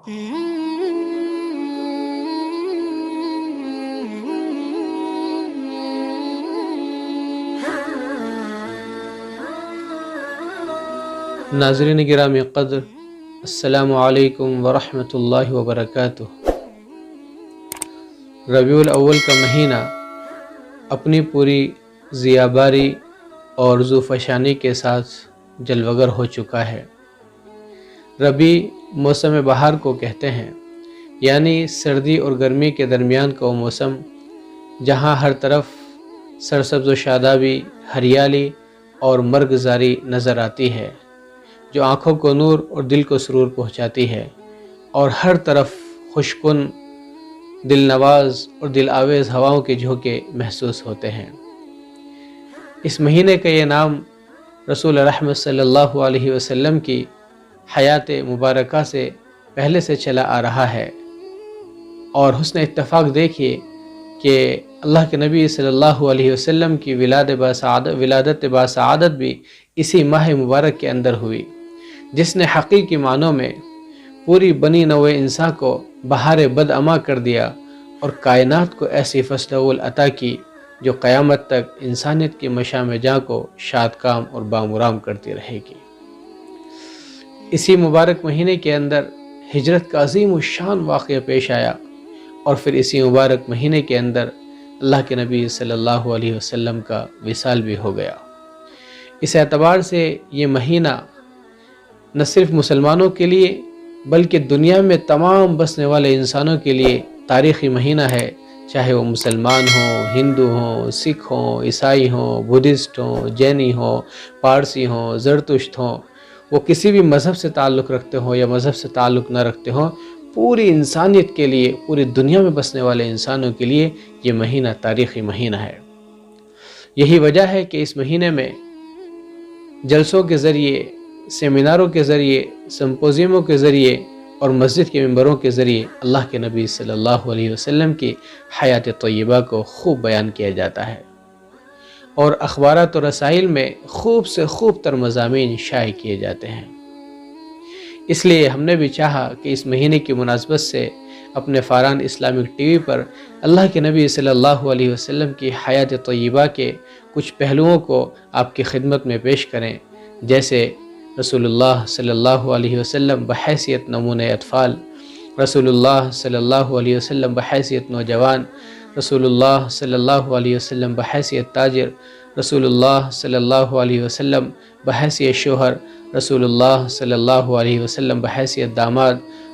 ناظرین گرامی قدر، السلام علیکم ورحمۃ اللہ وبرکاتہ۔ ربیع الاول کا مہینہ اپنی پوری ضیاباری اور ذوفشانی کے ساتھ جلوگر ہو چکا ہے۔ ربیع موسم بہار کو کہتے ہیں، یعنی سردی اور گرمی کے درمیان کا وہ موسم جہاں ہر طرف سرسبز و شادابی، ہریالی اور مرغزاری نظر آتی ہے، جو آنکھوں کو نور اور دل کو سرور پہنچاتی ہے، اور ہر طرف خوشکن، دل نواز اور دل آویز ہواؤں کے جھونکے محسوس ہوتے ہیں۔ اس مہینے کا یہ نام رسول رحمت صلی اللہ علیہ وسلم کی حیات مبارکہ سے پہلے سے چلا آ رہا ہے، اور حسن اتفاق دیکھیے کہ اللہ کے نبی صلی اللہ علیہ وسلم کی ولادت باسعادت بھی اسی ماہ مبارک کے اندر ہوئی، جس نے حقیقی معنوں میں پوری بنی نوع انسان کو بہار بدعماں کر دیا اور کائنات کو ایسی فصل اول عطا کی جو قیامت تک انسانیت کی مشام جاں کو شادکام اور بامرام کرتی رہے گی۔ اسی مبارک مہینے کے اندر ہجرت کا عظیم الشان واقعہ پیش آیا، اور پھر اسی مبارک مہینے کے اندر اللہ کے نبی صلی اللہ علیہ وسلم کا وصال بھی ہو گیا۔ اس اعتبار سے یہ مہینہ نہ صرف مسلمانوں کے لیے بلکہ دنیا میں تمام بسنے والے انسانوں کے لیے تاریخی مہینہ ہے، چاہے وہ مسلمان ہوں، ہندو ہوں، سکھ ہوں، عیسائی ہوں، بدھسٹ ہوں، جینی ہوں، پارسی ہوں، زرتشت ہوں، وہ کسی بھی مذہب سے تعلق رکھتے ہوں یا مذہب سے تعلق نہ رکھتے ہوں، پوری انسانیت کے لیے، پوری دنیا میں بسنے والے انسانوں کے لیے یہ مہینہ تاریخی مہینہ ہے۔ یہی وجہ ہے کہ اس مہینے میں جلسوں کے ذریعے، سیمیناروں کے ذریعے، سمپوزیموں کے ذریعے اور مسجد کے ممبروں کے ذریعے اللہ کے نبی صلی اللہ علیہ وسلم کی حیات طیبہ کو خوب بیان کیا جاتا ہے، اور اخبارات و رسائل میں خوب سے خوب تر مضامین شائع کیے جاتے ہیں۔ اس لیے ہم نے بھی چاہا کہ اس مہینے کی مناسبت سے اپنے فاران اسلامک ٹی وی پر اللہ کے نبی صلی اللہ علیہ وسلم کی حیات طیبہ کے کچھ پہلوؤں کو آپ کی خدمت میں پیش کریں، جیسے رسول اللہ صلی اللہ علیہ وسلم بحیثیت نمونہ اطفال، رسول اللہ صلی اللہ علیہ وسلم بحیثیت نوجوان، رسول اللہ صلی اللہ علیہ وسلم بحیثیت تاجر، رسول اللہ صلی اللہ علیہ وسلم بحیثیت شوہر، رسول اللہ صلی اللہ علیہ وسلم بحیثیت داماد،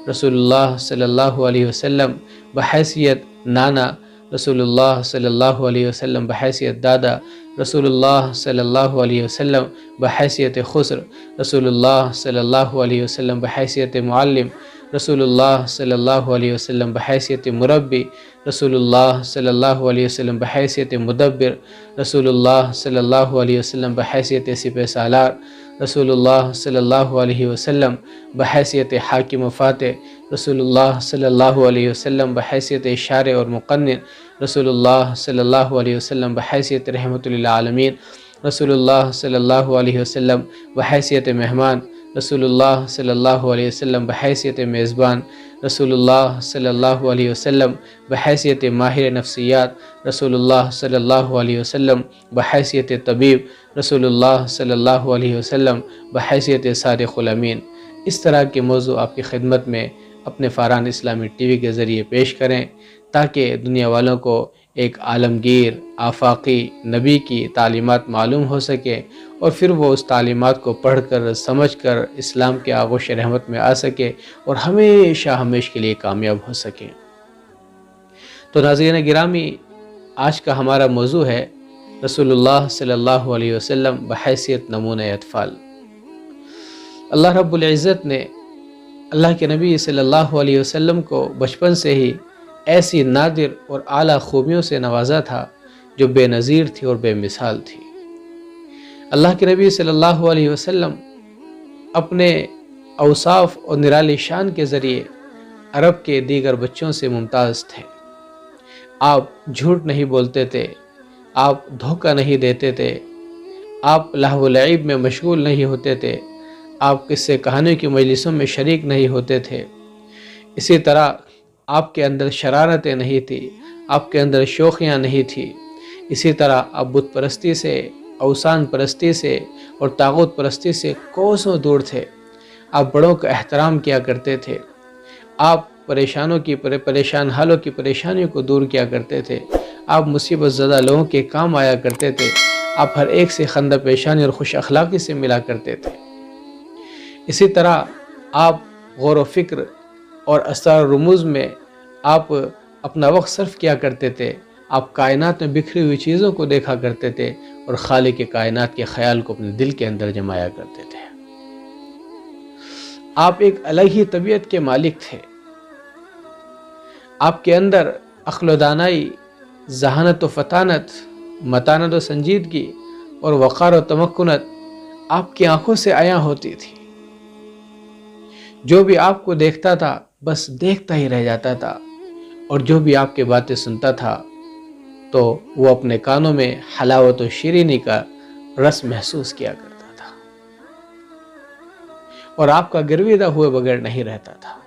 رسول اللہ صلی اللہ علیہ وسلم بحیثیت نانا، رسول اللہ صلی اللہ علیہ وسلم بحیثیت دادا، رسول اللہ صلی اللہ علیہ وسلم بحیثیت خسر، رسول اللہ صلی اللہ علیہ وسلم بحیثیت معلم، رسول اللہ صلی اللہ علیہ وسلم بحیثیت مربی، رسول اللہ صلی اللہ علیہ وسلم بحیثیت مدبر، رسول اللہ صلی اللہ علیہ وسلم بحیثیت سپہ سالار، رسول اللہ صلی اللہ علیہ وسلم بحیثیت حاکم و فاتح، رسول اللہ صلی اللہ علیہ وسلم بحیثیت شارع اور مقنن، رسول اللہ صلی اللہ علیہ وسلم بحیثیت رحمت للعالمین، رسول اللہ صلی اللہ علیہ وسلم بحیثیت مہمان، رسول اللہ صلی اللہ علیہ وسلم بحیثیت میزبان، رسول اللہ صلی اللہ علیہ وسلم بحیثیت ماہر نفسیات، رسول اللہ صلی اللہ علیہ وسلم بحیثیت طبیب، رسول اللہ صلی اللہ علیہ وسلم بحیثیت صادق الامین۔ اس طرح کے موضوع آپ کی خدمت میں اپنے فاران اسلامی ٹی وی کے ذریعے پیش کریں، تاکہ دنیا والوں کو ایک عالمگیر آفاقی نبی کی تعلیمات معلوم ہو سکے، اور پھر وہ اس تعلیمات کو پڑھ کر سمجھ کر اسلام کے آغوش رحمت میں آ سکے اور ہمیشہ کے لیے کامیاب ہو سکے۔ تو ناظرین گرامی، آج کا ہمارا موضوع ہے رسول اللہ صلی اللہ علیہ وسلم بحیثیت نمونہ اطفال۔ اللہ رب العزت نے اللہ کے نبی صلی اللہ علیہ وسلم کو بچپن سے ہی ایسی نادر اور اعلیٰ خوبیوں سے نوازا تھا جو بے نظیر تھی اور بے مثال تھی۔ اللہ کے نبی صلی اللہ علیہ وسلم اپنے اوصاف اور نرالی شان کے ذریعے عرب کے دیگر بچوں سے ممتاز تھے۔ آپ جھوٹ نہیں بولتے تھے، آپ دھوکہ نہیں دیتے تھے، آپ لہو و لعب میں مشغول نہیں ہوتے تھے، آپ قصے کہانیوں کی مجلسوں میں شریک نہیں ہوتے تھے۔ اسی طرح آپ کے اندر شرارتیں نہیں تھی، آپ کے اندر شوخیاں نہیں تھی، اسی طرح آپ بت پرستی سے، اوثان پرستی سے اور طاغوت پرستی سے کوسوں دور تھے۔ آپ بڑوں کا احترام کیا کرتے تھے، آپ پریشان حالوں کی پریشانیوں کو دور کیا کرتے تھے، آپ مصیبت زدہ لوگوں کے کام آیا کرتے تھے، آپ ہر ایک سے خندہ پیشانی اور خوش اخلاقی سے ملا کرتے تھے۔ اسی طرح آپ غور و فکر اور اسرار و رموز میں آپ اپنا وقت صرف کیا کرتے تھے، آپ کائنات میں بکھری ہوئی چیزوں کو دیکھا کرتے تھے اور خالق کائنات کے خیال کو اپنے دل کے اندر جمایا کرتے تھے۔ آپ ایک الگ ہی طبیعت کے مالک تھے۔ آپ کے اندر عقل و دانائی، ذہانت و فطانت، متانت و سنجیدگی اور وقار و تمکنت آپ کی آنکھوں سے عیاں ہوتی تھی۔ جو بھی آپ کو دیکھتا تھا بس دیکھتا ہی رہ جاتا تھا، اور جو بھی آپ کی باتیں سنتا تھا تو وہ اپنے کانوں میں حلاوت و شیرینی کا رس محسوس کیا کرتا تھا، اور آپ کا گرویدہ ہوئے بغیر نہیں رہتا تھا۔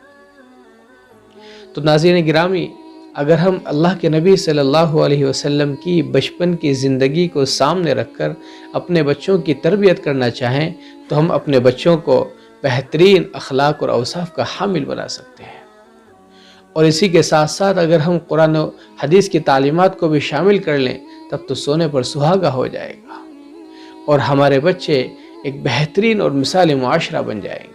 تو ناظرین گرامی، اگر ہم اللہ کے نبی صلی اللہ علیہ وسلم کی بچپن کی زندگی کو سامنے رکھ کر اپنے بچوں کی تربیت کرنا چاہیں تو ہم اپنے بچوں کو بہترین اخلاق اور اوصاف کا حامل بنا سکتے ہیں۔ اور اسی کے ساتھ ساتھ اگر ہم قرآن و حدیث کی تعلیمات کو بھی شامل کر لیں تب تو سونے پر سہاگا ہو جائے گا، اور ہمارے بچے ایک بہترین اور مثال معاشرہ بن جائیں گے۔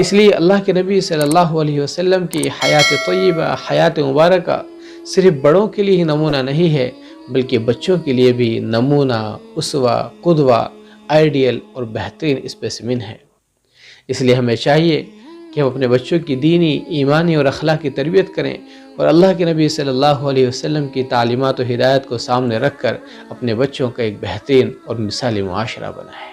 اس لیے اللہ کے نبی صلی اللہ علیہ وسلم کی حیات طیبہ، حیات مبارکہ صرف بڑوں کے لیے ہی نمونہ نہیں ہے، بلکہ بچوں کے لیے بھی نمونہ، اسوہ، قدوہ، آئیڈیل اور بہترین اسپیسمن ہے۔ اس لیے ہمیں چاہیے کہ ہم اپنے بچوں کی دینی، ایمانی اور اخلاقی تربیت کریں، اور اللہ کے نبی صلی اللہ علیہ وسلم کی تعلیمات و ہدایت کو سامنے رکھ کر اپنے بچوں کا ایک بہترین اور مثالی معاشرہ بنائیں۔